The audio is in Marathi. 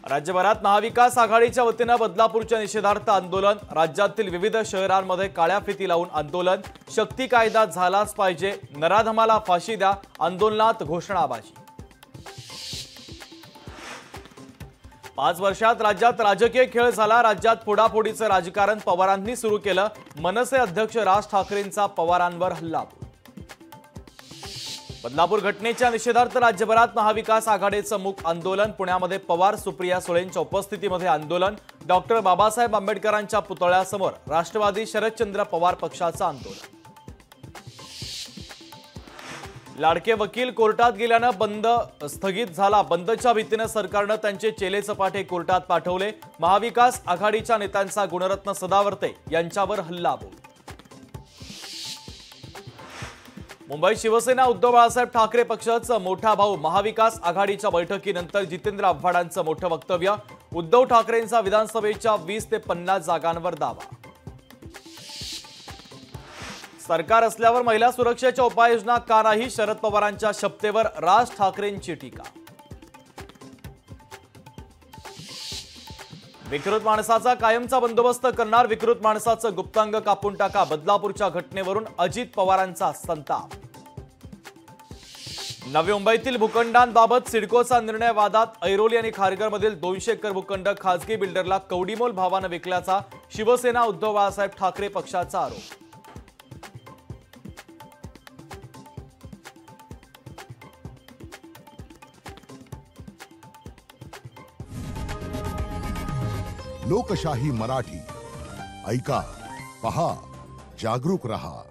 राज्यभरात महाविकास आघाडीच्या वतीने बदलापूरच्या निषेधार्थ आंदोलन, राज्यातील विविध शहरांमध्ये काळ्या फिती लावून आंदोलन, शक्ती कायदा झालाच पाहिजे, नराधमाला फाशी द्या, आंदोलनात घोषणाबाजी। 5 वर्षात राज्यात राजकीय खेळ झाला, राज्यात फोडाफोडीचं राजकारण पवारांनी सुरू केलं, मनसे अध्यक्ष राज ठाकरेंचा पवारांवर हल्ला। बदलापूर घटनेच्या निषेधार्थ राज्यभरात महाविकास आघाडीचं मूक आंदोलन, पुण्यामध्ये पवार सुप्रिया सुळेंच्या उपस्थितीमध्ये आंदोलन, डॉक्टर बाबासाहेब आंबेडकरांच्या पुतळ्यासमोर राष्ट्रवादी शरदचंद्र पवार पक्षाचं आंदोलन। लाडके वकील कोर्टात गेल्यानं बंद स्थगित झाला, बंदच्या भीतीने सरकारनं त्यांचे चेले चपाटे कोर्टात पाठवले, महाविकास आघाडीच्या नेत्यांचा गुणरत्न सदावर्ते यांच्यावर हल्लाबोल। मुंबई शिवसेना उद्धव बाळासाहेब ठाकरे पक्षाचा मोठा भाऊ, महाविकास आघाडीच्या बैठकीनंतर जितेंद्र आव्हाडांचं मोठं वक्तव्य, उद्धव ठाकरेंचा विधानसभेच्या 20 ते 50 जागांवर दावा। सरकार असल्यावर महिला सुरक्षेच्या उपाययोजना का नाही, शरद पवारांच्या शपथेवर राज ठाकरेंची टीका। विकृत माणसाचा कायमचा बंदोबस्त करणार, विकृत माणसाचं गुप्तांग कापून टाका, बदलापूरच्या घटनेवरून अजित पवारांचा संताप। नवी मुंबईतील भूखंडांबाबत सिडकोचा निर्णय वादात, ऐरोली आणि खारघरमधील 200 एकर भूखंड खासगी बिल्डरला कवडीमोल भावानं विकल्याचा शिवसेना उद्धव बाळासाहेब ठाकरे पक्षाचा आरोप। लोकशाही मराठी ऐका, पहा, जागरूक रहा।